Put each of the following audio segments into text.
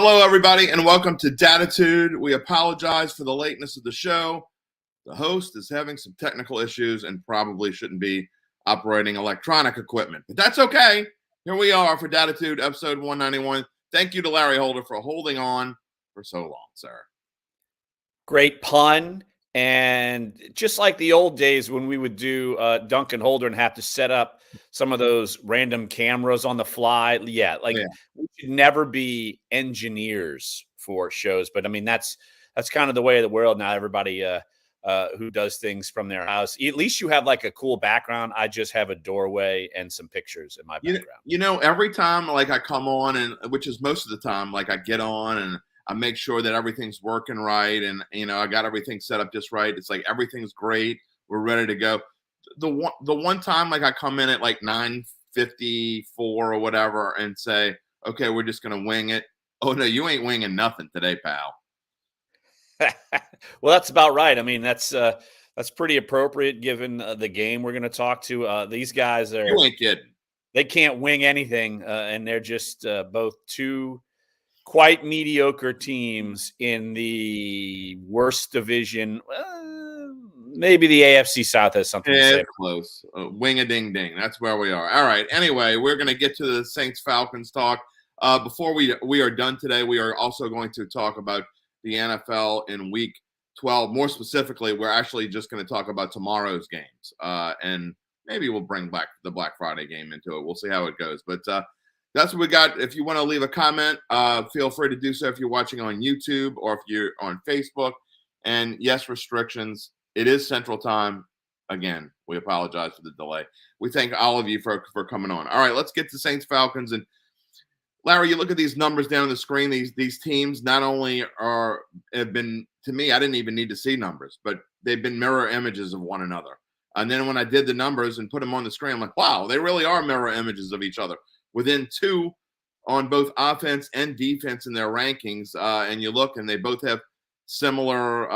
Hello, everybody, and welcome to Dattitude. We apologize for the lateness of the show. The host is having some technical issues and probably shouldn't be operating electronic equipment, but that's okay. Here we are for Dattitude, episode 191. Thank you to Larry Holder for holding on for so long, sir. Great pun. And just like the old days when we would do Duncan Holder and have to set up some of those random cameras on the fly. We should never be engineers for shows. But I mean, that's kind of the way of the world now. Everybody who does things from their house, at least you have like a cool background. I just have a doorway and some pictures in my background. Every time like I come on, and which is most of the time, like I get on and I make sure that everything's working right, and I got everything set up just right. It's like everything's great. We're ready to go. The one time like I come in at like 9:54 or whatever and say, okay, we're just gonna wing it. Oh no, you ain't winging nothing today, pal. Well, that's about right. I mean, that's pretty appropriate given the game we're going to talk to. These guys are. You ain't kidding. They can't wing anything, and they're just both two quite mediocre teams in the worst division. Maybe the NFC South has something to say. Close. Wing-a-ding-ding. That's where we are. All right. Anyway, we're going to get to the Saints-Falcons talk. Before we are done today, we are also going to talk about the NFL in Week 12. More specifically, we're actually just going to talk about tomorrow's games. And maybe we'll bring back the Black Friday game into it. We'll see how it goes. But that's what we got. If you want to leave a comment, feel free to do so if you're watching on YouTube or if you're on Facebook. And yes, restrictions. It is Central Time. Again, we apologize for the delay. We thank all of you for coming on. All right, let's get to Saints Falcons. And Larry, you look at these numbers down on the screen. These teams not only have been, to me, I didn't even need to see numbers, but they've been mirror images of one another. And then when I did the numbers and put them on the screen, I'm like, wow, they really are mirror images of each other. Within two on both offense and defense in their rankings, and you look, and they both have similar,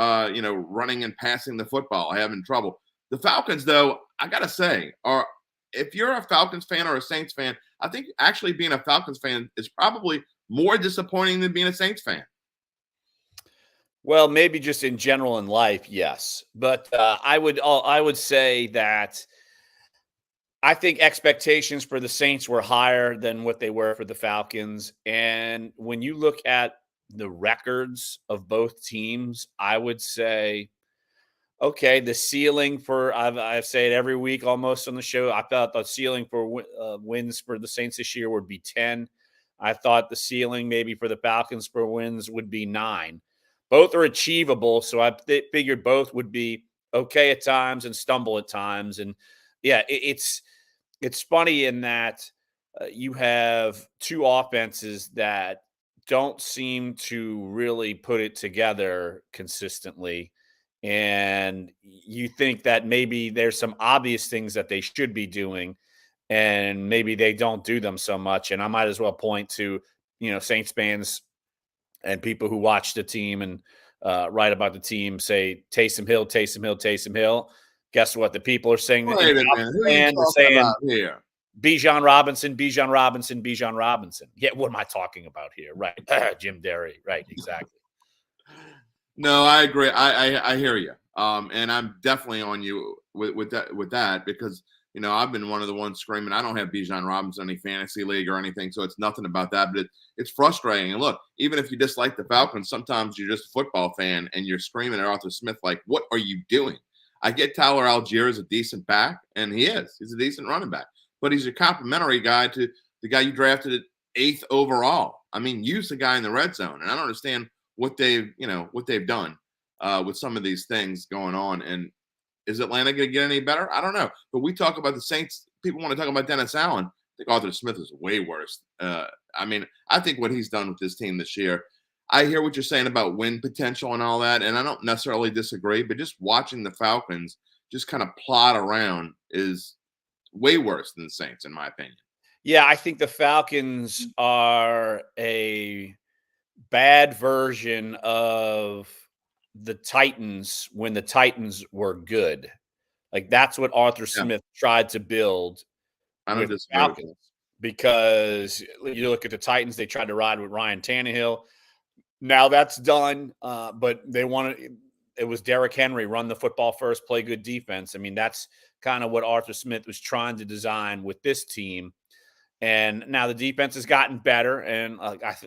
running and passing the football. I having trouble. The Falcons, though, I gotta say, if you're a Falcons fan or a Saints fan, I think actually being a Falcons fan is probably more disappointing than being a Saints fan. Well, maybe just in general in life, yes. But I would say that I think expectations for the Saints were higher than what they were for the Falcons. And when you look at the records of both teams, I would say, okay, the ceiling for, I say it every week almost on the show, I thought the ceiling for wins for the Saints this year would be 10. I thought the ceiling maybe for the Falcons for wins would be 9. Both are achievable, so I figured both would be okay at times and stumble at times. And yeah, it's funny in that you have two offenses that don't seem to really put it together consistently. And you think that maybe there's some obvious things that they should be doing, and maybe they don't do them so much. And I might as well point to, Saints fans and people who watch the team and write about the team say, Taysom Hill, Taysom Hill, Taysom Hill. Guess what? The people are saying that. Wait a minute. Who are you talking about here? Bijan Robinson, Bijan Robinson, Bijan Robinson. Yeah, what am I talking about here? Right. Jim Derry. Right, exactly. No, I agree. I hear you. And I'm definitely on you with that because, I've been one of the ones screaming, I don't have Bijan Robinson in any fantasy league or anything, so it's nothing about that. But it's frustrating. And look, even if you dislike the Falcons, sometimes you're just a football fan and you're screaming at Arthur Smith like, what are you doing? I get Tyler Algier is a decent back, and he is. He's a decent running back. But he's a complimentary guy to the guy you drafted at 8th overall. I mean, use the guy in the red zone. And I don't understand what they've done with some of these things going on. And is Atlanta going to get any better? I don't know. But we talk about the Saints. People want to talk about Dennis Allen. I think Arthur Smith is way worse. I think what he's done with this team this year, I hear what you're saying about win potential and all that, and I don't necessarily disagree, but just watching the Falcons just kind of plod around is way worse than the Saints, in my opinion. Yeah, I think the Falcons are a bad version of the Titans when the Titans were good. Like, that's what Arthur Smith tried to build with the Falcons. Because you look at the Titans, they tried to ride with Ryan Tannehill. Now that's done, but they wanted it was Derrick Henry, run the football first, play good defense. I mean, that's kind of what Arthur Smith was trying to design with this team. And now the defense has gotten better, and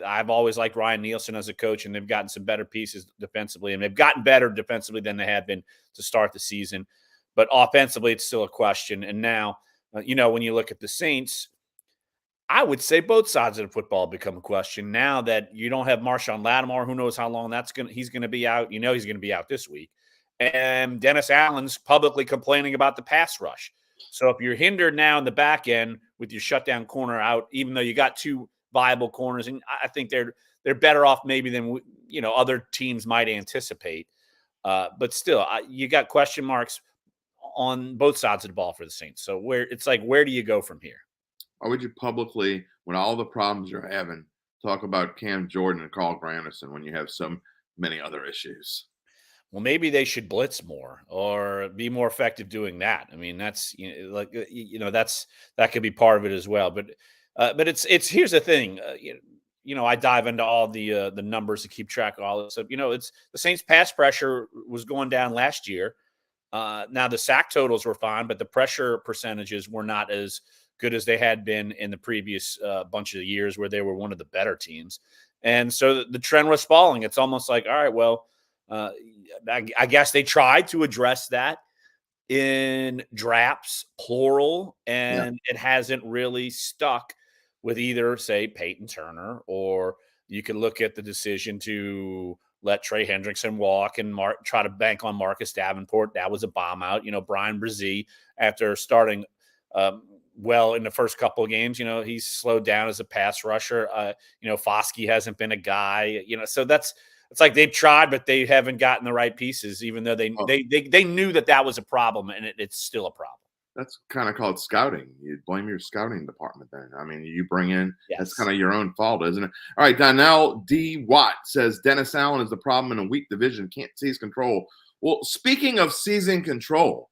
I've always liked Ryan Nielsen as a coach, and they've gotten some better pieces defensively, and they've gotten better defensively than they had been to start the season. But offensively, it's still a question. And now, when you look at the Saints, I would say both sides of the football become a question now that you don't have Marshawn Lattimore. Who knows how long he's going to be out. He's going to be out this week. And Dennis Allen's publicly complaining about the pass rush. So if you're hindered now in the back end with your shutdown corner out, even though you got two viable corners, and I think they're better off maybe than other teams might anticipate. But still, you got question marks on both sides of the ball for the Saints. So where do you go from here? Or would you publicly, when all the problems you're having, talk about Cam Jordan and Carl Granderson when you have so many other issues? Well, maybe they should blitz more or be more effective doing that. I mean, that's that could be part of it as well. But it's here's the thing. I dive into all the numbers to keep track of all this stuff. It's the Saints' pass pressure was going down last year. Now the sack totals were fine, but the pressure percentages were not as good as they had been in the previous bunch of years where they were one of the better teams. And so the trend was falling. It's almost like, all right, well, I guess they tried to address that in drafts, plural, and it hasn't really stuck with either, say, Peyton Turner, or you can look at the decision to let Trey Hendrickson walk and try to bank on Marcus Davenport. That was a bomb out. Brian Brzee, after starting well in the first couple of games, he's slowed down as a pass rusher. Foskey hasn't been a guy, so it's like they've tried, but they haven't gotten the right pieces, even though they knew that was a problem, and it's still a problem. That's kind of called scouting. You blame your scouting department then. I mean, you bring in, that's kind of your own fault, isn't it? All right, Donnell D. Watt says Dennis Allen is the problem in a weak division, can't seize control. Well, speaking of seizing control,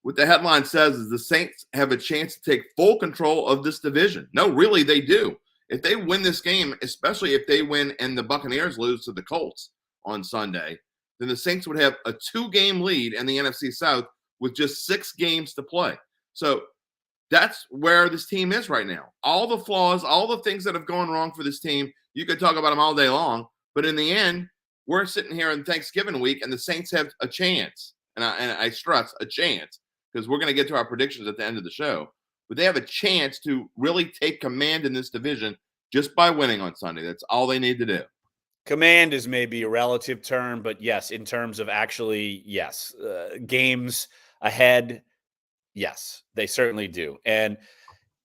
what the headline says is the Saints have a chance to take full control of this division. No, really, they do. If they win this game, especially if they win and the Buccaneers lose to the Colts on Sunday, then the Saints would have a 2-game lead in the NFC South with just 6 games to play. So that's where this team is right now. All the flaws, all the things that have gone wrong for this team, you could talk about them all day long. But in the end, we're sitting here in Thanksgiving week, and the Saints have a chance. And I stress a chance, because we're going to get to our predictions at the end of the show. But they have a chance to really take command in this division just by winning on Sunday. That's all they need to do. Command is maybe a relative term, but yes, in terms of actually, yes, games ahead, yes, they certainly do. And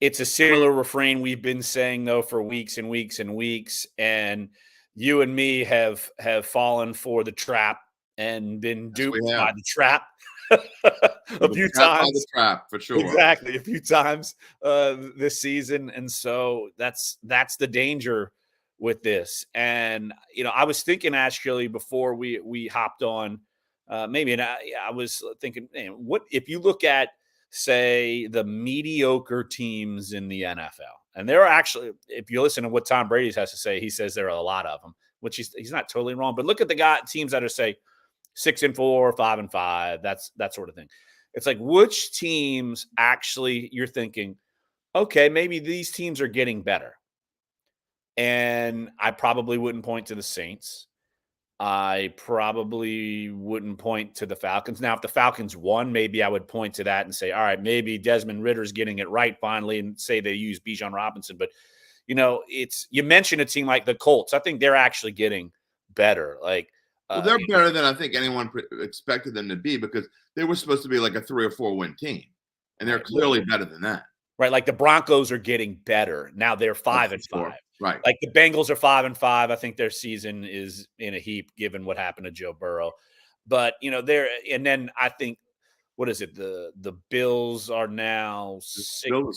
it's a similar refrain we've been saying, though, for weeks and weeks and weeks. And you and me have fallen for the trap and been duped by the trap. a few times, the trap, for sure. Exactly, a few times this season, and so that's the danger with this. And I was thinking actually before we hopped on, and I was thinking, man, what if you look at, say, the mediocre teams in the NFL, and there are actually, if you listen to what Tom Brady has to say, he says there are a lot of them, which he's not totally wrong. But look at the teams that are, say, 6-4, 5-5, that sort of thing. It's like, which teams actually you're thinking, okay, maybe these teams are getting better. And I probably wouldn't point to the Saints. I probably wouldn't point to the Falcons. Now, if the Falcons won, maybe I would point to that and say, all right, maybe Desmond Ritter's getting it right finally, and say they use Bijan Robinson. But, you mentioned a team like the Colts. I think they're actually getting better. Like, well, they're better than I think anyone expected them to be, because they were supposed to be like a 3 or 4 win team, and they're clearly better than that. Right, like the Broncos are getting better now. They're 5-5. Right, like the Bengals are 5-5. I think their season is in a heap given what happened to Joe Burrow. But they're, and then I think, what is it? The Bills are now 6-4,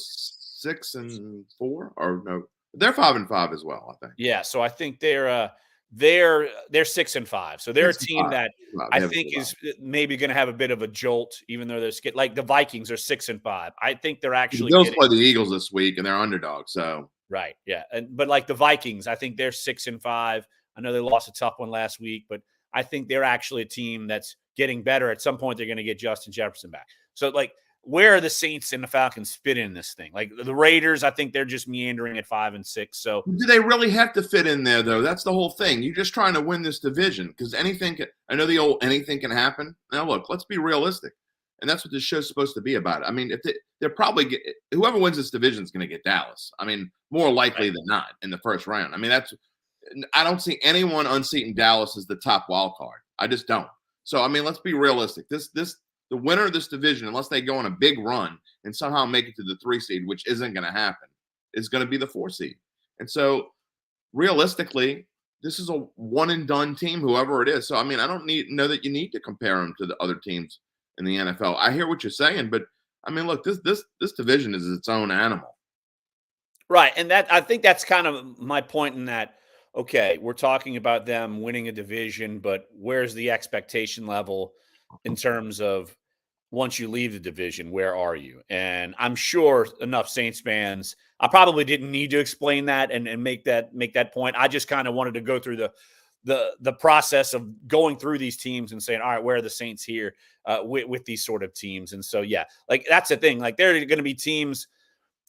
or no? They're 5-5 as well, I think. Yeah, so I think they're 6-5. So they're a team that I think is maybe going to have a bit of a jolt, even though they're like the Vikings are 6-5. I think they're actually. The Bills play the Eagles this week, and they're underdogs. So right, yeah, but like the Vikings, I think they're 6-5. I know they lost a tough one last week, but I think they're actually a team that's getting better. At some point, they're going to get Justin Jefferson back. So, like, where are the Saints and the Falcons fit in this thing? Like the Raiders, I think they're just meandering at 5 and 6. So, do they really have to fit in there, though? That's the whole thing. You're just trying to win this division because anything I know the old anything can happen. Now, look, let's be realistic. And that's what this show's supposed to be about. I mean, if they're probably whoever wins this division is going to get Dallas. I mean, more likely than not in the first round. I mean, I don't see anyone unseating Dallas as the top wild card. I just don't. So, I mean, let's be realistic. The winner of this division, unless they go on a big run and somehow make it to the 3 seed, which isn't going to happen, is going to be the 4 seed. And so, realistically, this is a one and done team, whoever it is. So, I mean, I don't know that you need to compare them to the other teams in the NFL. I hear what you're saying, but I mean, look, this division is its own animal. Right. And I think that's kind of my point in that, okay, we're talking about them winning a division, but where's the expectation level in terms of once you leave the division, where are you? And I'm sure enough Saints fans, I probably didn't need to explain that and make that point. I just kind of wanted to go through the process of going through these teams and saying, all right, where are the Saints here with these sort of teams? And so, yeah, like that's the thing. Like there are going to be teams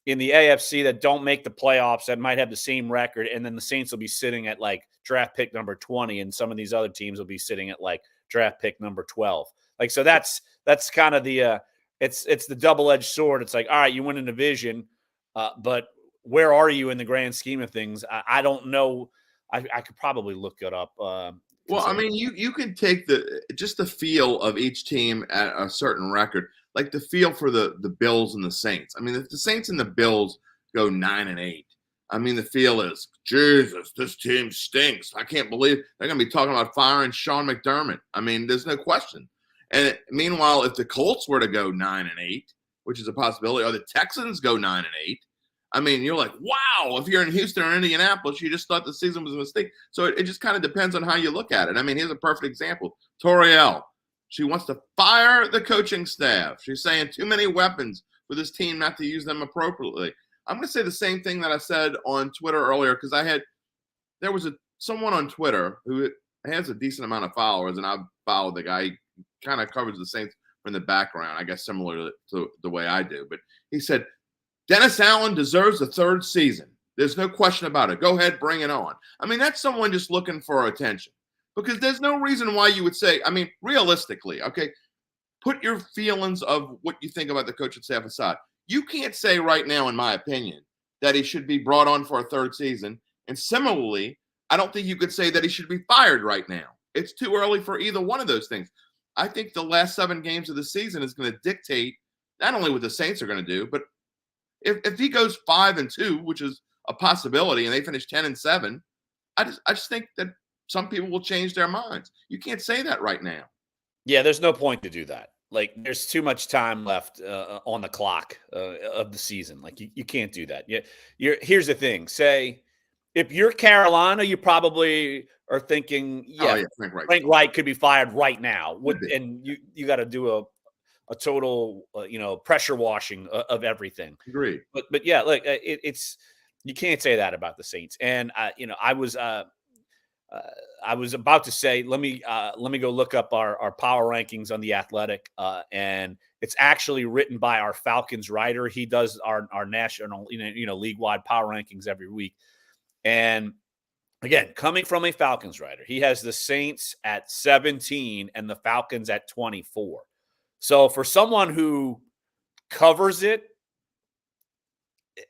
in the AFC that don't make the playoffs that might have the same record, and then the Saints will be sitting at like draft pick number 20, and some of these other teams will be sitting at like draft pick number 12. Like, so that's kind of the it's the double-edged sword. It's like, all right, you win a division, but where are you in the grand scheme of things? I don't know. I could probably look it up. Well, I mean, you can take just the feel of each team at a certain record, like the feel for the Bills and the Saints. I mean, if the Saints and the Bills go 9-8, I mean, the feel is, Jesus, this team stinks. I can't believe they're going to be talking about firing Sean McDermott. I mean, there's no question. And meanwhile, if the Colts were to go 9-8, which is a possibility, or the Texans go 9-8, I mean, you're like, wow, if you're in Houston or Indianapolis, you just thought the season was a mistake. So it just kind of depends on how you look at it. I mean, here's a perfect example. Toriel, she wants to fire the coaching staff. She's saying too many weapons for this team not to use them appropriately. I'm going to say the same thing that I said on Twitter earlier because there was someone on Twitter who has a decent amount of followers, and I followed the guy. He kind of covers the Saints from the background, I guess similar to the way I do. But he said, Dennis Allen deserves the 3rd season. There's no question about it. Go ahead, bring it on. I mean, that's someone just looking for attention because there's no reason why you would say, I mean, realistically, okay, put your feelings of what you think about the coaching staff aside. You can't say right now, in my opinion, that he should be brought on for a 3rd season. And similarly, I don't think you could say that he should be fired right now. It's too early for either one of those things. I think the last 7 games of the season is going to dictate not only what the Saints are going to do, but if he goes 5-2, which is a possibility, and they finish 10-7, I just think that some people will change their minds. You can't say that right now. Yeah, there's no point to do that. Like, there's too much time left on the clock of the season. Like, you can't do that. Here's the thing. Say, if you're Carolina, you probably are thinking, Frank Reich could be fired right now. And you got to do a total, pressure washing of everything. Agreed. But yeah, look, it's you can't say that about the Saints. And I was about to say, let me go look up our power rankings on The Athletic, and it's actually written by our Falcons writer. He does our national, league-wide power rankings every week. And again, coming from a Falcons writer, he has the Saints at 17 and the Falcons at 24. So for someone who covers it,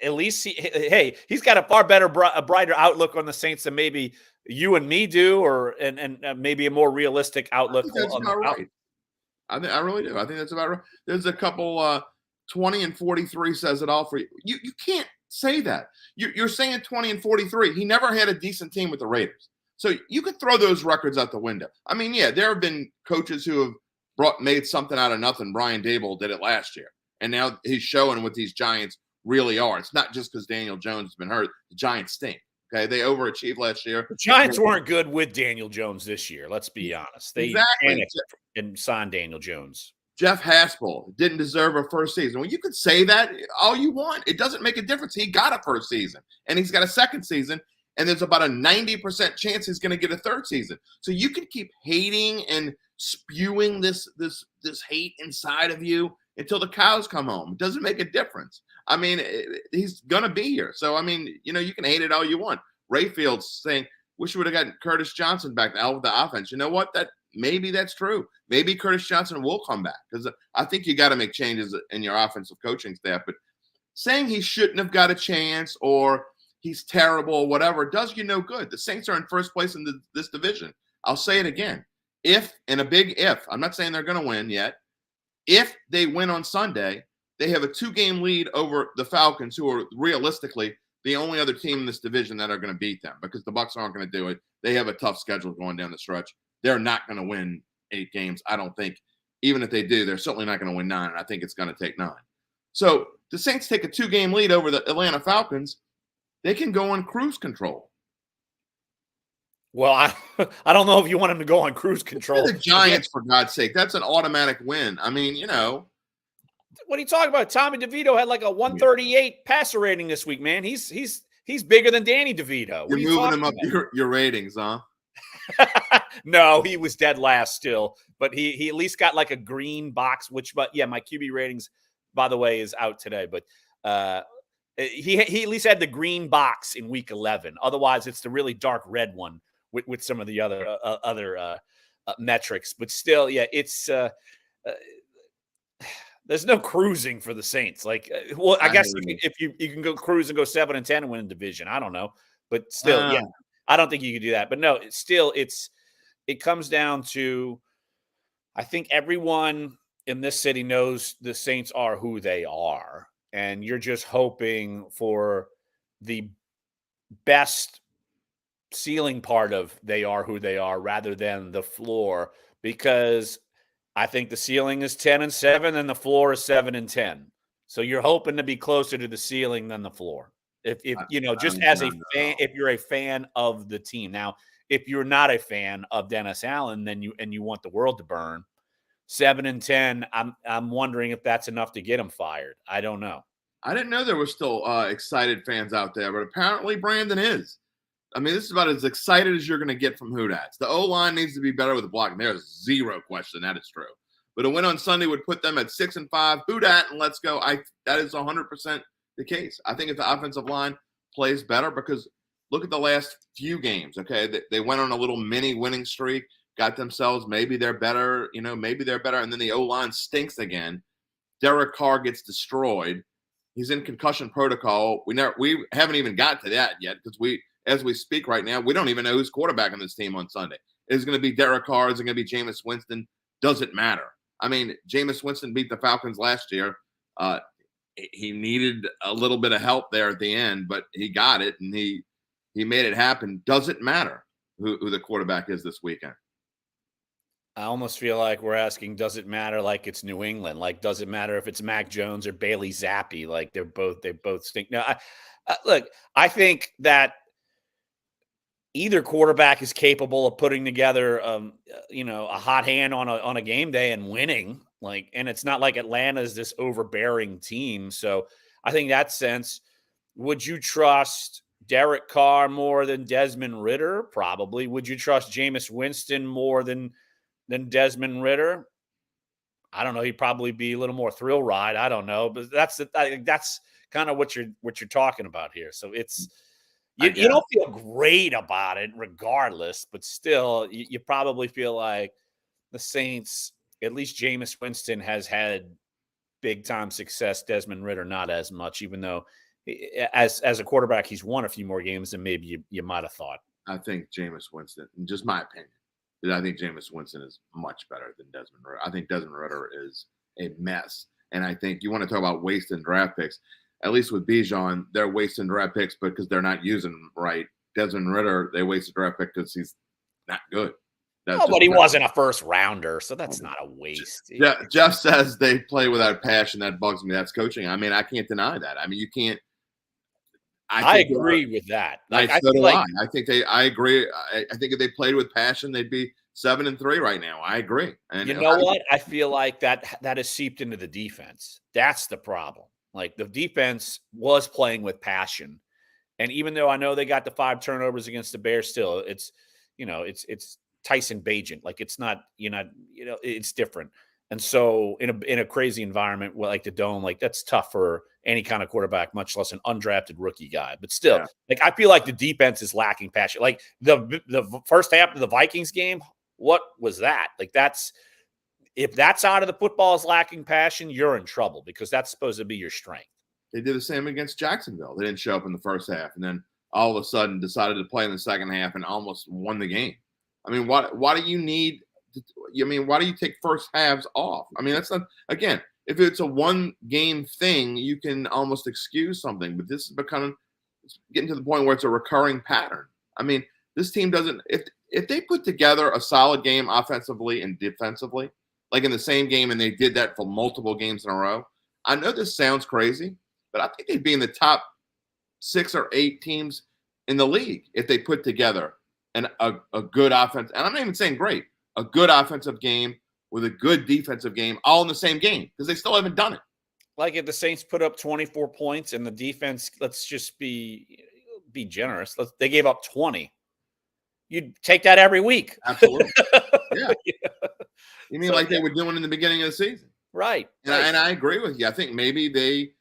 at least he's got a far better, a brighter outlook on the Saints than maybe you and me do, and maybe a more realistic outlook. That's about right. I really do. I think that's about right. There's a couple 20 and 43 says it all for you. You can't say that. You're saying 20 and 43. He never had a decent team with the Raiders. So you could throw those records out the window. I mean, yeah, there have been coaches who have made something out of nothing. Brian Daboll did it last year. And now he's showing what these Giants really are. It's not just because Daniel Jones has been hurt. The Giants stink. Okay, they overachieved last year. The Giants weren't good with Daniel Jones this year. Let's be honest. They panicked and signed Daniel Jones. Jeff Haspel didn't deserve a 1st season. Well, you could say that all you want. It doesn't make a difference. He got a 1st season, and he's got a 2nd season. and there's about a 90% chance he's going to get a third season. So you can keep hating and spewing this hate inside of you until the cows come home. It doesn't make a difference. I mean, he's going to be here. So, I mean, you can hate it all you want. Rayfield's saying, wish we would have gotten Curtis Johnson back out with the offense. You know what? Maybe that's true. Maybe Curtis Johnson will come back, because I think you got to make changes in your offensive coaching staff. But saying he shouldn't have got a chance or he's terrible or whatever does you no good. The Saints are in first place in this division. I'll say it again. If, and a big if, I'm not saying they're going to win yet. If they win on Sunday, they have a 2-game lead over the Falcons, who are realistically the only other team in this division that are going to beat them, because the Bucs aren't going to do it. They have a tough schedule going down the stretch. They're not going to win 8 games, I don't think. Even if they do, they're certainly not going to win 9, and I think it's going to take 9. So the Saints take a 2-game lead over the Atlanta Falcons. They can go on cruise control. Well, I don't know if you want them to go on cruise control. The Giants, for God's sake. That's an automatic win. I mean, What are you talking about? Tommy DeVito had like a 138 passer rating this week, man. He's bigger than Danny DeVito. You're moving him up your ratings, huh? No, he was dead last still, but he at least got like a green box, but my QB ratings, by the way, is out today. But he at least had the green box in week 11. Otherwise, it's the really dark red one with some of the other metrics. But still, yeah, it's there's no cruising for the Saints. Like, I guess if you can go cruise and go 7-10 and win a division, I don't know, but still, yeah, I don't think you could do that. But no, it comes down to, I think everyone in this city knows the Saints are who they are, and you're just hoping for the best ceiling part of they are who they are rather than the floor, because I think the ceiling is 10-7 and the floor is 7-10. So you're hoping to be closer to the ceiling than the floor. If as a fan, if you're a fan of the team. Now, if you're not a fan of Dennis Allen, then you want the world to burn, 7-10, I'm wondering if that's enough to get him fired. I don't know. I didn't know there were still excited fans out there, but apparently Brandon is. I mean, this is about as excited as you're going to get from Hoodats. The O-line needs to be better with the blocking. There's zero question that is true. But a win on Sunday would put them at 6-5. Hoodat and let's go. That is 100% the case. I think if the offensive line plays better, because look at the last few games, okay? They went on a little mini winning streak, got themselves, maybe they're better, and then the O-line stinks again. Derek Carr gets destroyed. He's in concussion protocol. We haven't even got to that yet, because as we speak right now, we don't even know who's quarterback on this team on Sunday. Is it going to be Derek Carr? Is it going to be Jameis Winston? Doesn't matter. I mean, Jameis Winston beat the Falcons last year. He needed a little bit of help there at the end, but he got it, and he made it happen. Doesn't matter who the quarterback is this weekend. I almost feel like we're asking, does it matter like it's New England? Like, does it matter if it's Mac Jones or Bailey Zappi? Like, they both stink. No, look, I think that either quarterback is capable of putting together, a hot hand on a game day and winning. Like, and it's not like Atlanta is this overbearing team. So I think that sense, would you trust Derek Carr more than Desmond Ridder? Probably. Would you trust Jameis Winston more than Desmond Ridder? I don't know. He'd probably be a little more thrill ride. I don't know, but that's kind of what you're talking about here. So it's. You don't feel great about it regardless, but still, you probably feel like the Saints, at least Jameis Winston has had big-time success. Desmond Ridder, not as much, even though as a quarterback, he's won a few more games than maybe you might have thought. I think Jameis Winston, just my opinion, I think Jameis Winston is much better than Desmond Ridder. I think Desmond Ridder is a mess. And I think you want to talk about wasting draft picks. At least with Bijan, they're wasting draft picks because they're not using them right. Desmond Ridder, they wasted draft pick because he's not good. But he wasn't a first rounder, so that's not a waste. Jeff says they play without passion. That bugs me. That's coaching. I mean, I can't deny that. I mean, you can't. I agree with that. Like, I agree. I think if they played with passion, they'd be 7-3 right now. I agree. And you know what? I feel like that has seeped into the defense. That's the problem. Like, the defense was playing with passion, And even though I know they got the 5 turnovers against the Bears, still it's Tyson Bagent. Like it's not, it's different. And so in a crazy environment like the Dome, like that's tough for any kind of quarterback, much less an undrafted rookie guy. But still, like I feel like the defense is lacking passion. Like the first half of the Vikings game, what was that? Like if that side of the football is lacking passion, you're in trouble because that's supposed to be your strength. They did the same against Jacksonville. They didn't show up in the first half, and then all of a sudden decided to play in the second half and almost won the game. I mean, why do you need? Why do you take first halves off? I mean, that's not, again, if it's a one game thing, you can almost excuse something, but this is it's getting to the point where it's a recurring pattern. I mean, this team doesn't, if they put together a solid game offensively and defensively, like in the same game, and they did that for multiple games in a row, I know this sounds crazy, but I think they'd be in the top 6 or 8 teams in the league if they put together a good offense. And I'm not even saying great. A good offensive game with a good defensive game all in the same game because they still haven't done it. Like if the Saints put up 24 points and the defense, let's just be generous. They gave up 20. You'd take that every week. Absolutely. Yeah. You mean like they were doing in the beginning of the season? Right. And I agree with you. I think maybe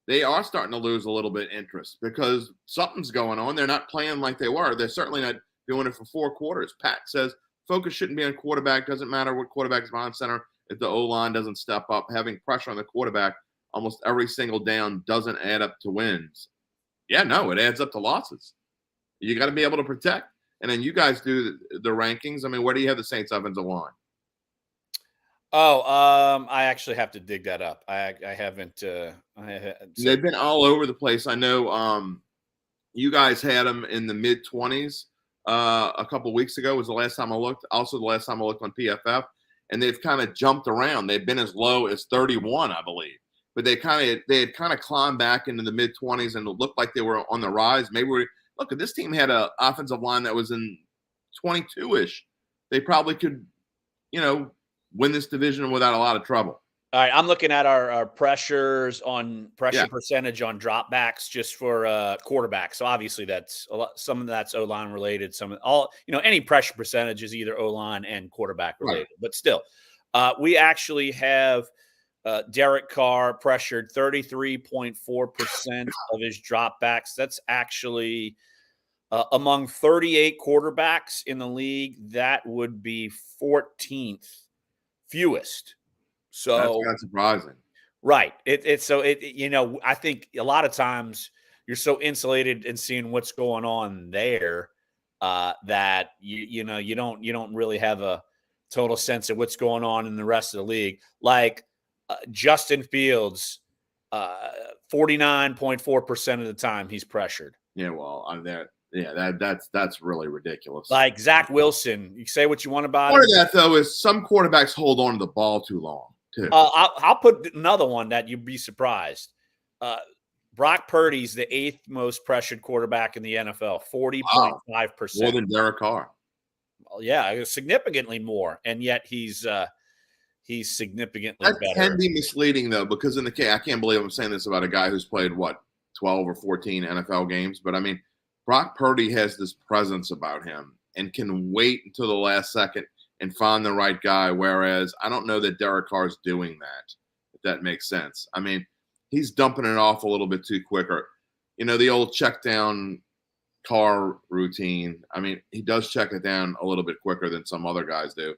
they are starting to lose a little bit of interest because something's going on. They're not playing like they were. They're certainly not doing it for 4 quarters. Pat says focus shouldn't be on quarterback. Doesn't matter what quarterback's behind center. If the O-line doesn't step up, having pressure on the quarterback almost every single down doesn't add up to wins. Yeah, no, it adds up to losses. You got to be able to protect. And then you guys do the rankings. I mean, where do you have the Saints offensive line? I actually have to dig that up. I haven't. They've been all over the place. I know you guys had them in the mid-20s a couple weeks ago was the last time I looked. Also, the last time I looked on PFF, and they've kind of jumped around. They've been as low as 31, I believe, but they had kind of climbed back into the mid-20s and it looked like they were on the rise. Look, if this team had an offensive line that was in 22-ish, they probably could, win this division without a lot of trouble. All right, I'm looking at our pressure percentage on dropbacks just for quarterbacks. So obviously that's a lot. Some of that's O-line related. Any pressure percentage is either O-line and quarterback related. Right. But still, we actually have Derek Carr pressured 33.4% of his dropbacks. That's actually among 38 quarterbacks in the league. That would be 14th fewest. So that's not surprising. Right. I think a lot of times you're so insulated in seeing what's going on there that you don't really have a total sense of what's going on in the rest of the league. Like Justin Fields, 49.4% of the time he's pressured. Yeah, well, I'm there. Yeah, that's really ridiculous. Like Zach Wilson, you say what you want about Part him. of that, though, is some quarterbacks hold on to the ball too long, too. I'll put another one that you'd be surprised. Brock Purdy's the 8th most pressured quarterback in the NFL, 40.5%. More than Derek Carr. Well, yeah, significantly more, and yet he's significantly better. That can be misleading, though, because I can't believe I'm saying this about a guy who's played, 12 or 14 NFL games, but I mean, Brock Purdy has this presence about him and can wait until the last second and find the right guy, whereas I don't know that Derek Carr's doing that, if that makes sense. I mean, he's dumping it off a little bit too quicker. The old check down Carr routine. I mean, he does check it down a little bit quicker than some other guys do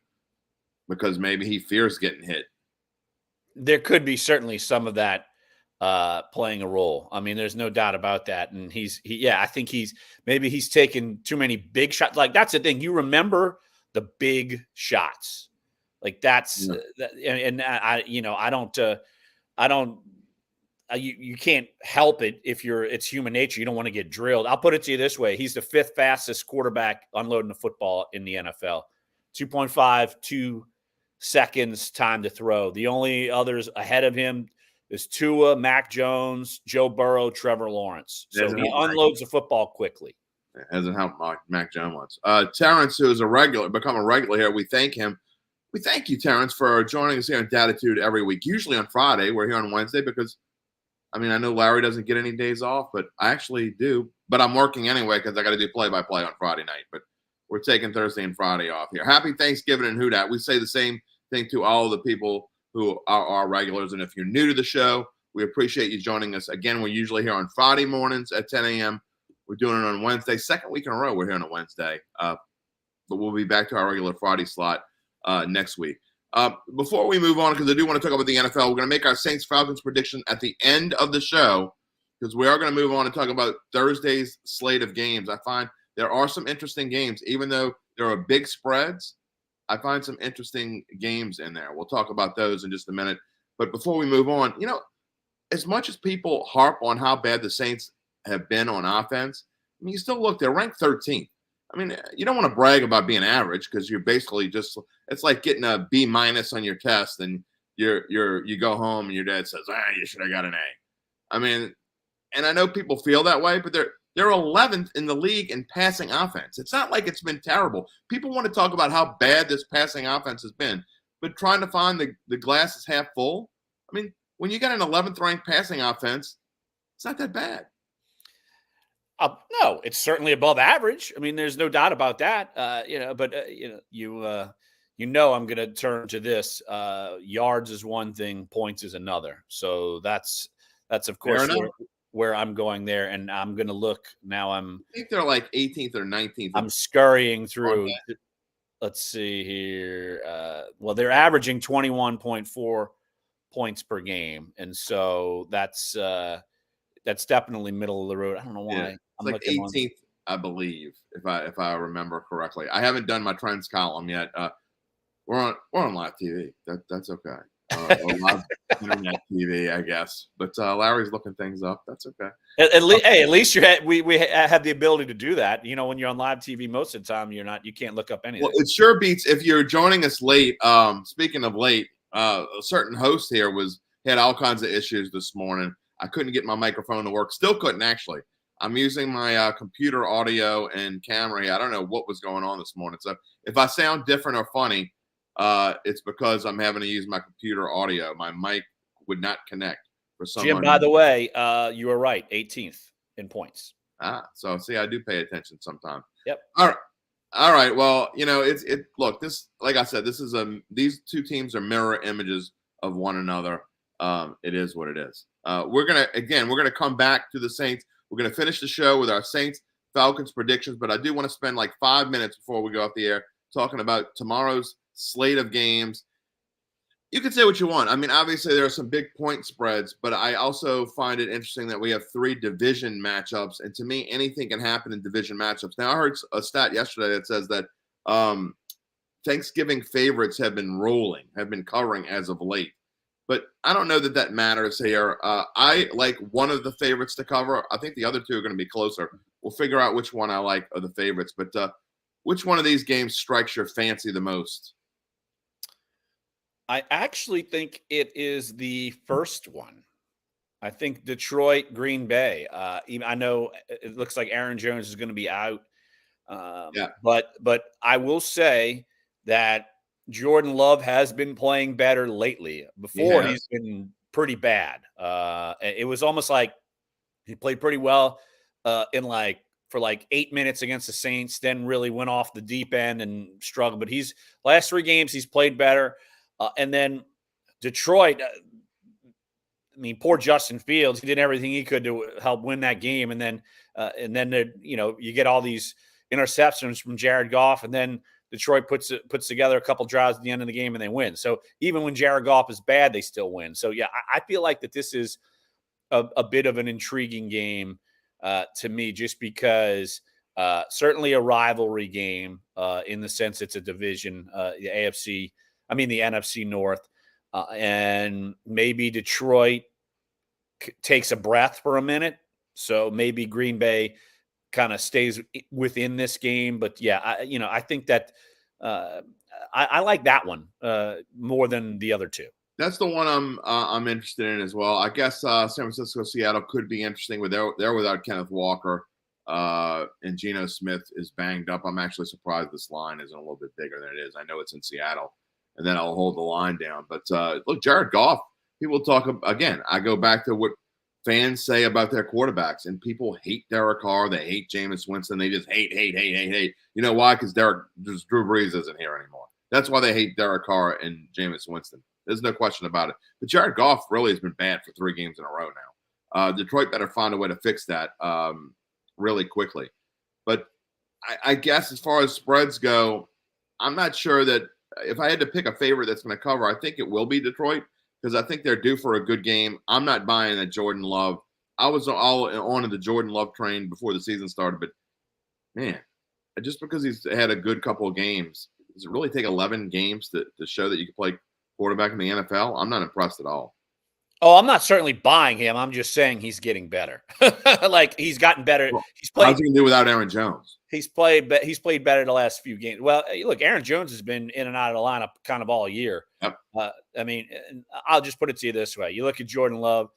because maybe he fears getting hit. There could be certainly some of that playing a role. I mean, there's no doubt about that. And I think he's taken too many big shots. Like that's the thing. You remember the big shots. Like that's, you can't help it it's human nature. You don't want to get drilled. I'll put it to you this way. He's the 5th fastest quarterback unloading the football in the NFL. 2.52 seconds time to throw. The only others ahead of him is Tua, Mac Jones, Joe Burrow, Trevor Lawrence. So he unloads the football quickly. It hasn't helped Mac Jones. Terrence, who is become a regular here, we thank him. We thank you, Terrence, for joining us here on Dattitude every week. Usually on Friday. We're here on Wednesday because, I mean, I know Larry doesn't get any days off, but I actually do. But I'm working anyway because I got to do play-by-play on Friday night. But we're taking Thursday and Friday off here. Happy Thanksgiving and Houdat. We say the same thing to all the people who are our regulars. And if you're new to the show, we appreciate you joining us. Again, we're usually here on Friday mornings at 10 a.m. We're doing it on Wednesday. Second week in a row, we're here on a Wednesday. But we'll be back to our regular Friday slot next week. Before we move on, because I do want to talk about the NFL, we're going to make our Saints-Falcons prediction at the end of the show because we are going to move on and talk about Thursday's slate of games. I find there are some interesting games. Even though there are big spreads, I find some interesting games in there. We'll talk about those in just a minute. But before we move on, as much as people harp on how bad the Saints have been on offense, I mean, you still look, they're ranked 13th. I mean, you don't want to brag about being average because you're basically just, it's like getting a B- on your test and you go home and your dad says, you should have got an A. I mean, and I know people feel that way, but they're 11th in the league in passing offense. It's not like it's been terrible. People want to talk about how bad this passing offense has been, but trying to find the glass is half full. I mean, when you got an 11th ranked passing offense, it's not that bad. No, it's certainly above average. I mean, there's no doubt about that. But I'm going to turn to this. Yards is one thing, points is another. So that's of course where I'm going there, and I'm going to look now. I think they're like 18th or 19th. I'm scurrying through. Let's see here. They're averaging 21.4 points per game, and so that's definitely middle of the road. I don't know why. Yeah. It's like 18th, I believe, if I remember correctly. I haven't done my trends column yet. We're on live TV. That's okay. Or live internet TV, I guess. But Larry's looking things up. That's okay. At least we have the ability to do that. When you're on live TV, most of the time you can't look up anything. Well, it sure beats if you're joining us late. Speaking of late, a certain host here had all kinds of issues this morning. I couldn't get my microphone to work. Still couldn't, actually. I'm using my computer audio and camera here. I don't know what was going on this morning. So if I sound different or funny, it's because I'm having to use my computer audio. My mic would not connect for some reason. Jim, by the way, you were right. 18th in points. So see, I do pay attention sometimes. Yep. All right. Well, look, this, like I said, these two teams are mirror images of one another. It is what it is. We're going to come back to the Saints. We're going to finish the show with our Saints-Falcons predictions, but I do want to spend like 5 minutes before we go off the air talking about tomorrow's slate of games. You can say what you want. I mean, obviously there are some big point spreads, but I also find it interesting that we have 3 division matchups, and to me, anything can happen in division matchups. Now, I heard a stat yesterday that says that Thanksgiving favorites have been covering as of late. But I don't know that matters here. I like one of the favorites to cover. I think the other two are going to be closer. We'll figure out which one I like of the favorites. But which one of these games strikes your fancy the most? I actually think it is the first one. I think Detroit, Green Bay. I know it looks like Aaron Jones is going to be out. But I will say that Jordan Love has been playing better lately. Before, he's been pretty bad. It was almost like he played pretty well for 8 minutes against the Saints, then really went off the deep end and struggled. But last 3 games he's played better. And then Detroit, poor Justin Fields. He did everything he could to help win that game. And then you get all these interceptions from Jared Goff, and then Detroit puts together a couple drives at the end of the game and they win. So even when Jared Goff is bad, they still win. So yeah, I feel like that this is a bit of an intriguing game to me, just because certainly a rivalry game in the sense it's a division, the NFC North, and maybe Detroit takes a breath for a minute. So maybe Green Bay kind of stays within this game. But yeah, I think that I like that one more than the other two. That's the one I'm interested in as well. I guess San Francisco, Seattle could be interesting. They're without Kenneth Walker, and Geno Smith is banged up. I'm actually surprised this line isn't a little bit bigger than it is. I know it's in Seattle, and then I'll hold the line down. But look, Jared Goff. People talk again. I go back to what fans say about their quarterbacks, and people hate Derek Carr. They hate Jameis Winston. They just hate. You know why? Because Drew Brees isn't here anymore. That's why they hate Derek Carr and Jameis Winston. There's no question about it. But Jared Goff really has been bad for 3 games in a row now. Detroit better find a way to fix that really quickly. But I guess as far as spreads go, I'm not sure that if I had to pick a favorite that's going to cover, I think it will be Detroit because I think they're due for a good game. I'm not buying that Jordan Love. I was all on the Jordan Love train before the season started, but man, just because he's had a good couple of games, does it really take 11 games to show that you can play quarterback in the NFL? I'm not impressed at all. Oh, I'm not certainly buying him. I'm just saying he's getting better. Like he's gotten better. Well, he's played. How's he going to do without Aaron Jones? He's played better the last few games. Well, look, Aaron Jones has been in and out of the lineup kind of all year. Yep. I mean, I'll just put it to you this way: you look at Jordan Love,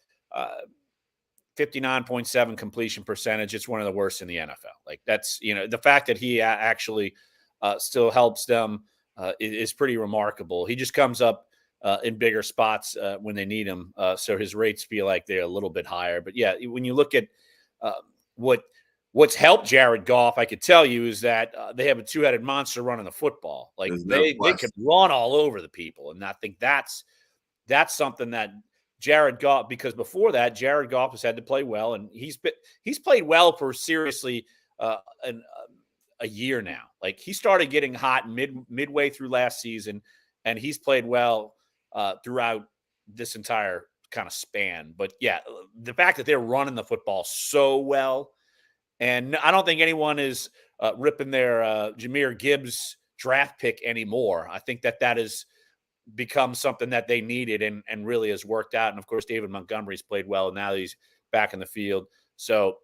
59.7 completion percentage. It's one of the worst in the NFL. Like that's the fact that he actually still helps them is pretty remarkable. He just comes up in bigger spots when they need him, so his rates feel like they're a little bit higher. But yeah, when you look at what's helped Jared Goff, I could tell you is that they have a 2-headed monster running the football. Like they can run all over the people, and I think that's something that Jared Goff, because before that Jared Goff has had to play well, and he's played well for seriously a year now. Like he started getting hot midway through last season, and he's played well throughout this entire kind of span. But yeah, the fact that they're running the football so well, and I don't think anyone is ripping their Jahmyr Gibbs draft pick anymore. I think that has become something that they needed and really has worked out. And of course, David Montgomery's played well, and now he's back in the field. So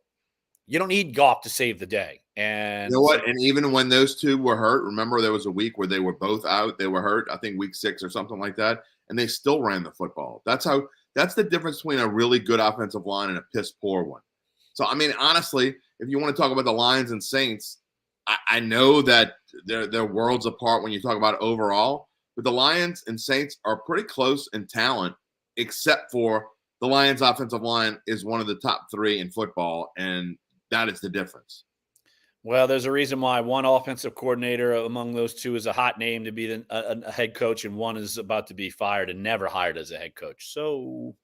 you don't need Goff to save the day. And you know what? And even when those two were hurt, remember there was a week where they were both out. They were hurt, I think week 6 or something like that, and they still ran the football. That's the difference between a really good offensive line and a piss poor one. So, I mean, honestly, if you want to talk about the Lions and Saints, I know that they're worlds apart when you talk about overall, but the Lions and Saints are pretty close in talent, except for the Lions' offensive line is one of the top 3 in football, and that is the difference. Well, there's a reason why one offensive coordinator among those two is a hot name to be a head coach, and one is about to be fired and never hired as a head coach. So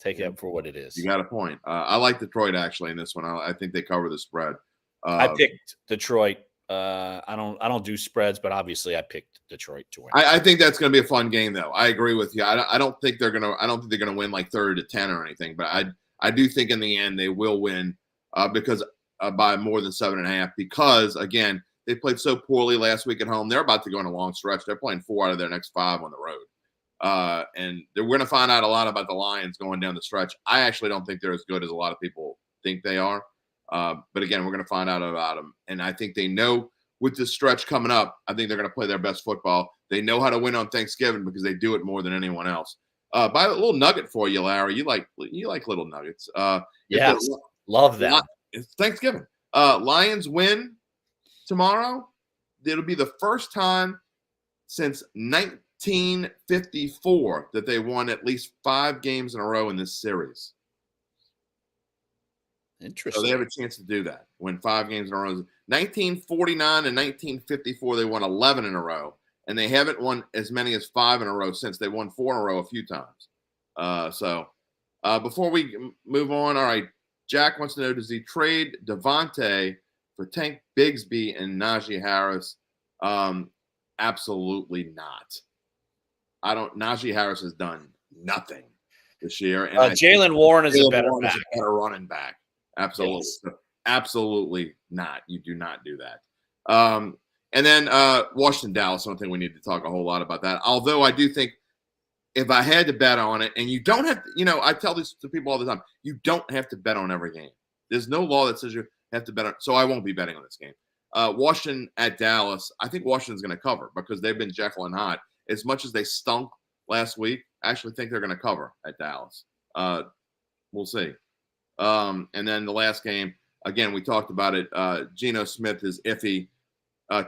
take it for what it is. You got a point. I like Detroit actually in this one. I think they cover the spread. I picked Detroit. I don't do spreads, but obviously I picked Detroit to win. I think that's going to be a fun game, though. I agree with you. I don't think they're going to win like 30-10 or anything, but I do think in the end they will win because by more than 7.5. Because again, they played so poorly last week at home. They're about to go on a long stretch. They're playing 4 out of their next 5 on the road, and we're going to find out a lot about the Lions going down the stretch. I actually don't think they're as good as a lot of people think they are. But again, we're going to find out about them. And I think they know with this stretch coming up, I think they're going to play their best football. They know how to win on Thanksgiving because they do it more than anyone else. By a little nugget for you, Larry. You like little nuggets. Yeah, love that. It's Thanksgiving. Lions win tomorrow. It'll be the first time since 1954 that they won at least 5 games in a row in this series. Interesting. So they have a chance to do that. Win 5 games in a row. 1949 and 1954, they won 11 in a row, and they haven't won as many as 5 in a row since. They won 4 in a row a few times. So before we move on, all right, Jack wants to know, does he trade Devontae for Tank Bigsby and Najee Harris? Absolutely not. Najee Harris has done nothing this year. And Jaylen Warren is a better running back. Absolutely. Yes. Absolutely not. You do not do that. And then Washington, Dallas, I don't think we need to talk a whole lot about that. Although I do think if I had to bet on it, and you don't have to, I tell this to people all the time, you don't have to bet on every game. There's no law that says you have to bet on, so I won't be betting on this game. Washington at Dallas, I think Washington's going to cover because they've been Jekyll and Hyde. As much as they stunk last week, I actually think they're going to cover at Dallas. We'll see. And then the last game, again, we talked about it. Geno Smith is iffy.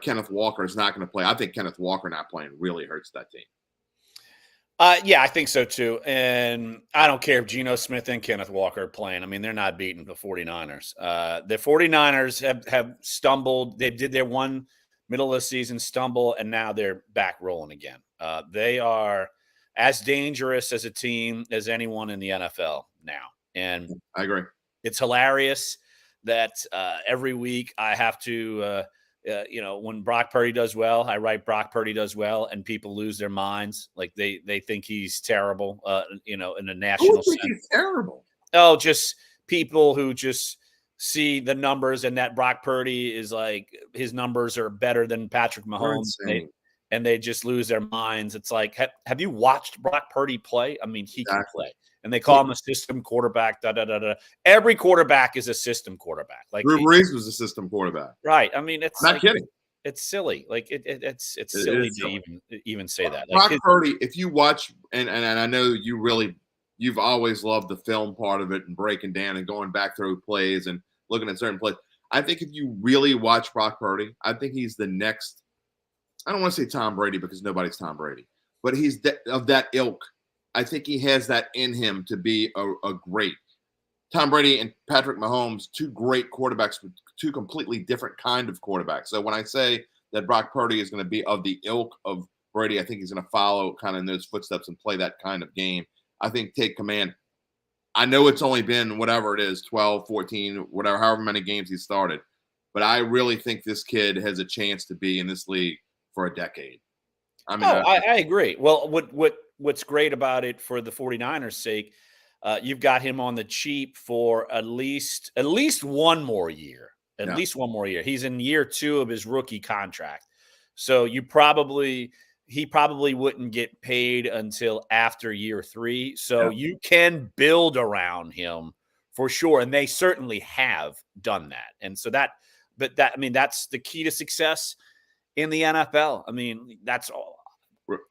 Kenneth Walker is not going to play. I think Kenneth Walker not playing really hurts that team. Yeah, I think so too. And I don't care if Geno Smith and Kenneth Walker are playing. I mean, they're not beating the 49ers. The 49ers have stumbled. They did their one middle of the season stumble, and now they're back rolling again. They are as dangerous as a team as anyone in the NFL now. And I agree. it's hilarious that every week I have to when Brock Purdy does well, I write Brock Purdy does well, and people lose their minds. Like they think he's terrible, in a national sense. He's terrible? Oh, just people who just see the numbers and that Brock Purdy is like his numbers are better than Patrick Mahomes. And they just lose their minds. It's like, have you watched Brock Purdy play? I mean, he can play. And they call him a system quarterback. Every quarterback is a system quarterback. Like Drew Brees was a system quarterback, right? I mean, it's I'm not kidding. It's silly. Like it's silly to even say that. Brock Purdy, if you watch, and I know you've always loved the film part of it and breaking down and going back through plays and looking at certain plays. I think if you really watch Brock Purdy, I think he's the next. I don't want to say Tom Brady because nobody's Tom Brady, but he's of that ilk. I think he has that in him to be a great Tom Brady and Patrick Mahomes, two great quarterbacks, two completely different kind of quarterbacks. So when I say that Brock Purdy is going to be of the ilk of Brady, I think he's going to follow kind of in those footsteps and play that kind of game. I think take command. I know it's only been whatever it is, 12, 14, whatever, however many games he started. But I really think this kid has a chance to be in this league for a decade. I mean, I agree. Well, what's great about it for the 49ers' sake, you've got him on the cheap for at least one more year. At least one more year. He's in year 2 of his rookie contract. So he probably wouldn't get paid until after year 3. So you can build around him for sure. And they certainly have done that. And so that's the key to success in the NFL. I mean, that's all.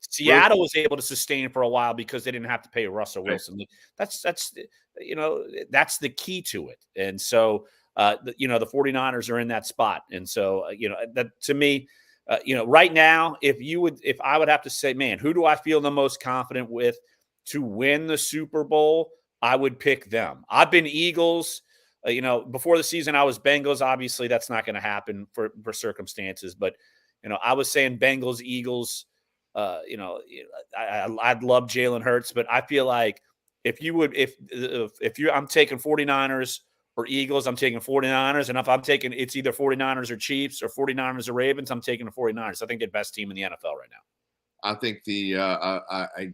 Seattle was able to sustain for a while because they didn't have to pay Russell Wilson. That's the key to it. And so, the 49ers are in that spot. And so, that to me, right now, if I would have to say, man, who do I feel the most confident with to win the Super Bowl? I would pick them. I've been Eagles. Before the season, I was Bengals. Obviously, that's not going to happen for circumstances. But, I was saying Bengals, Eagles. I'd love Jalen Hurts, but I feel like I'm taking 49ers or Eagles, I'm taking 49ers. And if I'm taking, it's either 49ers or Chiefs or 49ers or Ravens, I'm taking the 49ers. I think they're the best team in the NFL right now. I think I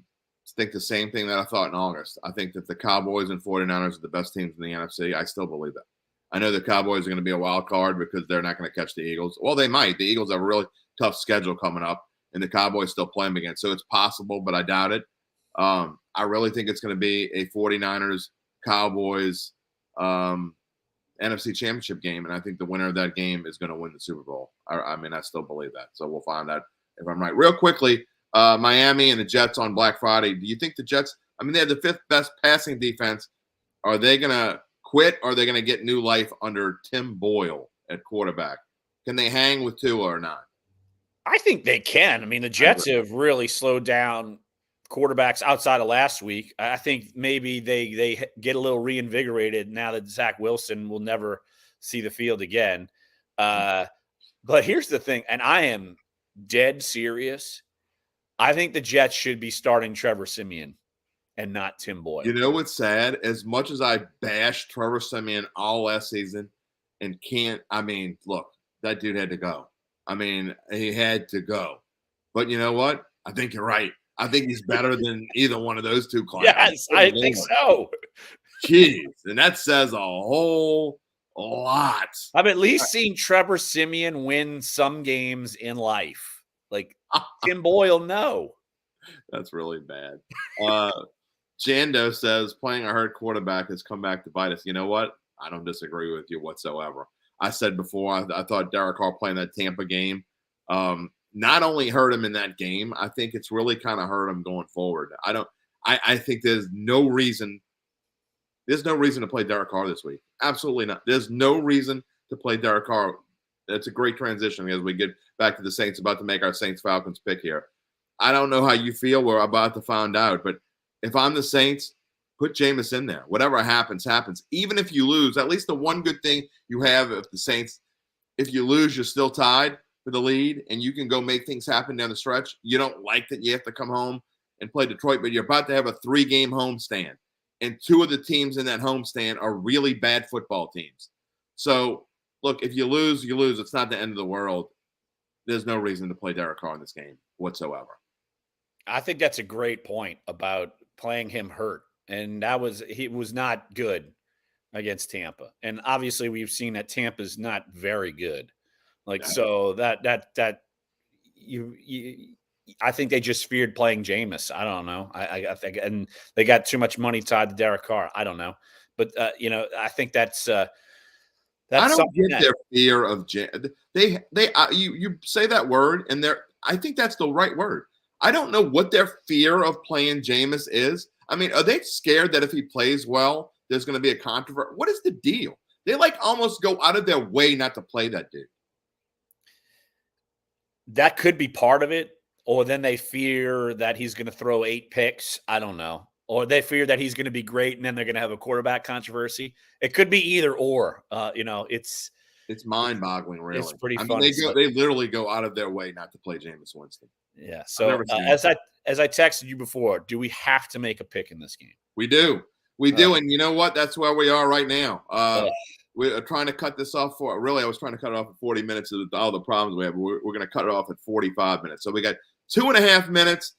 think the same thing that I thought in August. I think that the Cowboys and 49ers are the best teams in the NFC. I still believe that. I know the Cowboys are going to be a wild card because they're not going to catch the Eagles. Well, they might. The Eagles have a really tough schedule coming up. And the Cowboys still play them again. So it's possible, but I doubt it. I really think it's going to be a 49ers, Cowboys, NFC Championship game. And I think the winner of that game is going to win the Super Bowl. I still believe that. So we'll find out if I'm right. Real quickly, Miami and the Jets on Black Friday. Do you think the Jets, they have the 5th best passing defense. Are they going to quit or are they going to get new life under Tim Boyle at quarterback? Can they hang with Tua or not? I think they can. The Jets have really slowed down quarterbacks outside of last week. I think maybe they get a little reinvigorated now that Zach Wilson will never see the field again. But here's the thing, and I am dead serious. I think the Jets should be starting Trevor Siemian and not Tim Boyle. You know what's sad? As much as I bashed Trevor Siemian all last season and look, that dude had to go. He had to go. But you know what? I think you're right. I think he's better than either one of those two clients. Yes, I think so. Jeez. And that says a whole lot. I've at least seen Trevor Siemian win some games in life. Like Tim Boyle, no. That's really bad. Jando says playing a hurt quarterback has come back to bite us. You know what? I don't disagree with you whatsoever. I said before, I thought Derek Carr playing that Tampa game not only hurt him in that game, I think it's really kind of hurt him going forward. I think there's no reason to play Derek Carr this week. Absolutely not. There's no reason to play Derek Carr. That's a great transition as we get back to the Saints, about to make our Saints-Falcons pick here. I don't know how you feel. We're about to find out. But if I'm the Saints, put Jameis in there. Whatever happens, happens. Even if you lose, at least the one good thing you have if the Saints, if you lose, you're still tied for the lead, and you can go make things happen down the stretch. You don't like that you have to come home and play Detroit, but you're about to have a 3-game homestand. And 2 of the teams in that homestand are really bad football teams. So, look, if you lose, you lose. It's not the end of the world. There's no reason to play Derek Carr in this game whatsoever. I think that's a great point about playing him hurt. And he was not good against Tampa. And obviously we've seen that Tampa's not very good. So I think they just feared playing Jameis. I don't know. I think, and they got too much money tied to Derek Carr. I don't know. But, I think that's I don't get their fear of you say that word, and I think that's the right word. I don't know what their fear of playing Jameis is. I mean, are they scared that if he plays well, there's going to be a controversy? What is the deal? They almost go out of their way not to play that dude. That could be part of it. Or then they fear that he's going to throw 8 picks. I don't know. Or they fear that he's going to be great and then they're going to have a quarterback controversy. It could be either or. It's mind-boggling, really. It's pretty funny. They literally go out of their way not to play Jameis Winston. Yeah. So as I texted you before, do we have to make a pick in this game? We do. We do. And you know what? That's where we are right now. We're trying to cut this off I was trying to cut it off at 40 minutes of all the problems we have. We're going to cut it off at 45 minutes. So we got 2.5 minutes.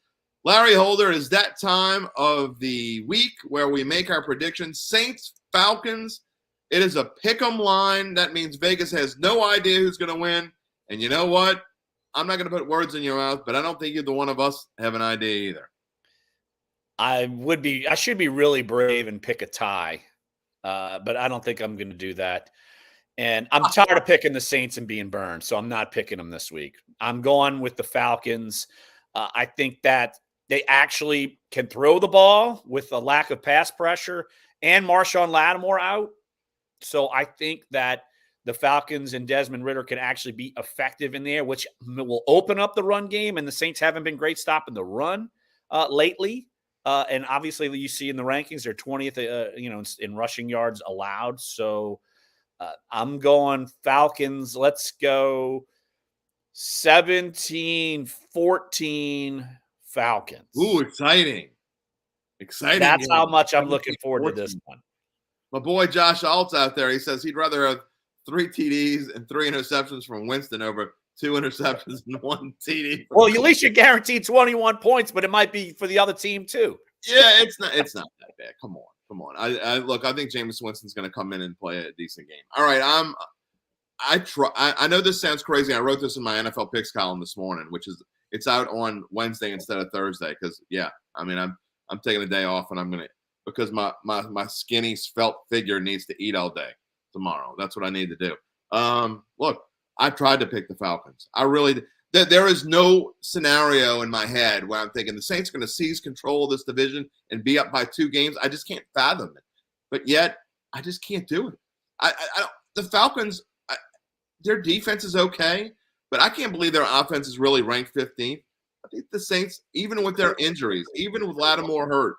Larry Holder, it is that time of the week where we make our predictions. Saints, Falcons. It is a pick-em line. That means Vegas has no idea who's going to win. And you know what? I'm not going to put words in your mouth, but I don't think either one of us have an idea either. I should be really brave and pick a tie, but I don't think I'm going to do that. And I'm tired of picking the Saints and being burned, so I'm not picking them this week. I'm going with the Falcons. I think that they actually can throw the ball with a lack of pass pressure and Marshawn Lattimore out. So I think that the Falcons and Desmond Ridder can actually be effective in there, which will open up the run game. And the Saints haven't been great stopping the run lately. And obviously, you see in the rankings, they're 20th, in rushing yards allowed. So I'm going Falcons. Let's go 17-14 Falcons. Ooh, exciting. That's how much I'm looking forward to this one. My boy Josh Alt's out there. He says he'd rather have 3 TDs and 3 interceptions from Winston over 2 interceptions and 1 TD. Well, at least you're guaranteed 21 points, but it might be for the other team too. Yeah, it's not that bad. Come on. I think Jameis Winston's going to come in and play a decent game. All right, I know this sounds crazy. I wrote this in my NFL picks column this morning, it's out on Wednesday instead of Thursday because I'm taking a day off and because my skinny svelte figure needs to eat all day tomorrow. That's what I need to do. Look, I tried to pick the Falcons. There is no scenario in my head where I'm thinking the Saints are going to seize control of this division and be up by 2 games. I just can't fathom it. But yet, I just can't do it. The Falcons, their defense is okay, but I can't believe their offense is really ranked 15th. I think the Saints, even with their injuries, even with Lattimore hurt,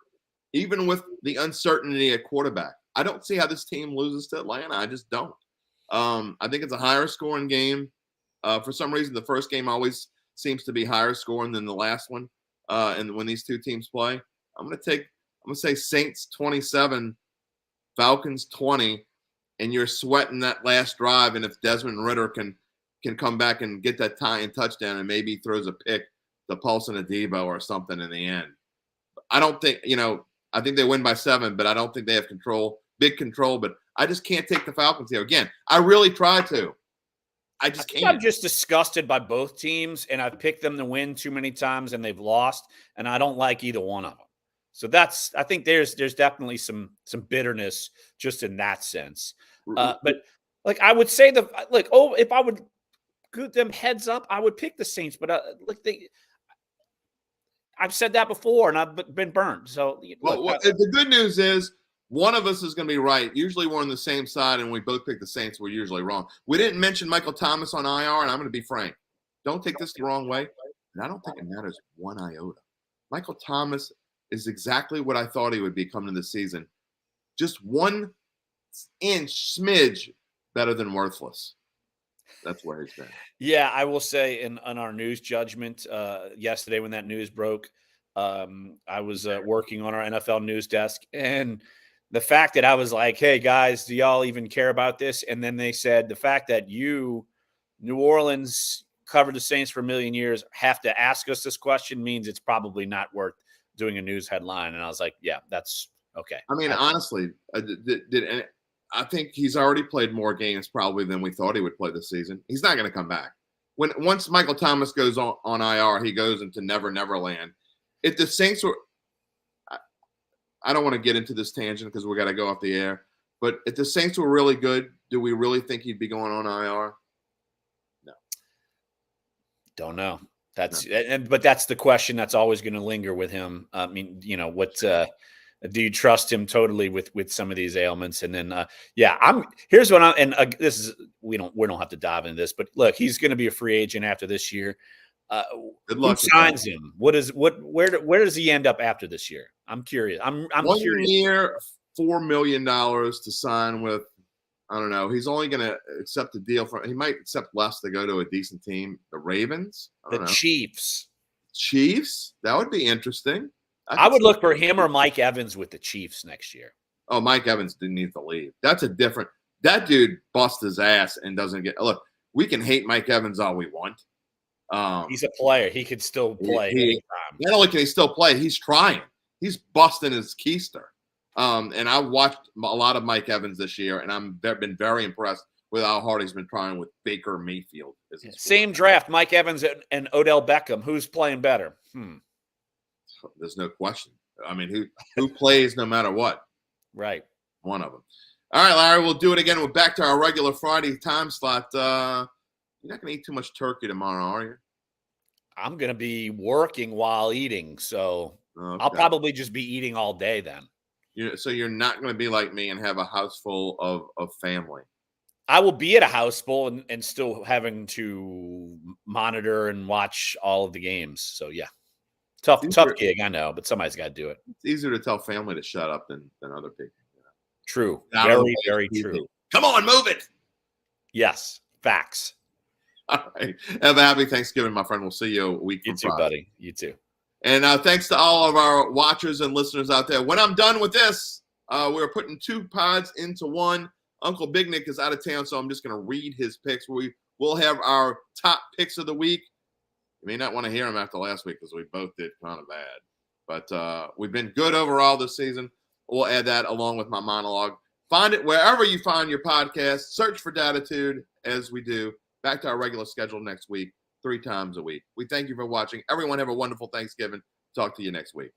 even with the uncertainty at quarterback, I don't see how this team loses to Atlanta. I just don't. I think it's a higher scoring game. For some reason, the first game always seems to be higher scoring than the last one. And when these two teams play, I'm going to say Saints 27, Falcons 20, and you're sweating that last drive. And if Desmond Ridder can come back and get that tie and touchdown and maybe throws a pick to Paulson Adebo or something in the end. I don't think, I think they win by 7, but I don't think they have big control, but I just can't take the Falcons here. Again, I really try to. I can't. I'm just disgusted by both teams, and I've picked them to win too many times, and they've lost, and I don't like either one of them. So I think there's definitely some bitterness just in that sense. But I would say if I would give them heads up, I would pick the Saints. But I've said that before, and I've been burned. So the good news is one of us is going to be right. Usually we're on the same side, and we both pick the Saints. We're usually wrong. We didn't mention Michael Thomas on IR, and I'm going to be frank. Don't take this the wrong way. And I don't think it matters one iota. Michael Thomas is exactly what I thought he would be coming into the season. Just 1 inch smidge better than worthless. That's where he's been. Yeah, I will say in on our news judgment yesterday when that news broke, I was working on our NFL news desk, and the fact that I was like, "Hey guys, do y'all even care about this?" And then they said the fact that you, New Orleans, covered the Saints for a million years, have to ask us this question means it's probably not worth doing a news headline. And I was like, "Yeah, that's okay." I mean, honestly, I think he's already played more games probably than we thought he would play this season. He's not going to come back. Once Michael Thomas goes on IR, he goes into Never Land. If the Saints were, I don't want to get into this tangent because we got to go off the air. But if the Saints were really good, do we really think he'd be going on IR? No. Don't know. But that's the question that's always going to linger with him. I mean, what do you trust him totally with some of these ailments? And then, here's what this is, we don't have to dive into this, but look, he's going to be a free agent after this year. Good luck. Who signs him? Where does he end up after this year? I'm curious. I'm 1 curious. year, $4 million to sign with. I don't know. He's only going to accept a deal he might accept less to go to a decent team. The Ravens, Chiefs. Chiefs. That would be interesting. I would look for him or Mike Evans with the Chiefs next year. Oh, Mike Evans didn't need to leave. That's that dude busts his ass and doesn't get. Look, we can hate Mike Evans all we want. He's a player. He could still play anytime. Not only can he still play, he's trying. He's busting his keister. And I watched a lot of Mike Evans this year, and I've been very impressed with how hard he's been trying with Baker Mayfield. Same draft, Mike Evans and Odell Beckham. Who's playing better? There's no question. I mean, who plays no matter what? Right. One of them. All right, Larry, we'll do it again. We're back to our regular Friday time slot. You're not going to eat too much turkey tomorrow, are you? I'm going to be working while eating, so okay. I'll probably just be eating all day then. So you're not going to be like me and have a house full of family. I will be at a house full and still having to monitor and watch all of the games. So, yeah. Tough gig, I know, but somebody's got to do it. It's easier to tell family to shut up than other people. True. Very, very true. Come on, move it. Yes. Facts. All right. Have a happy Thanksgiving, my friend. We'll see you a week from Friday. Buddy. You too. And thanks to all of our watchers and listeners out there. When I'm done with this, we're putting 2 pods into one. Uncle Big Nick is out of town, so I'm just going to read his picks. We'll have our top picks of the week. You may not want to hear them after last week because we both did kind of bad. But we've been good overall this season. We'll add that along with my monologue. Find it wherever you find your podcast. Search for Dattitude as we do. Back to our regular schedule next week, 3 times a week. We thank you for watching. Everyone have a wonderful Thanksgiving. Talk to you next week.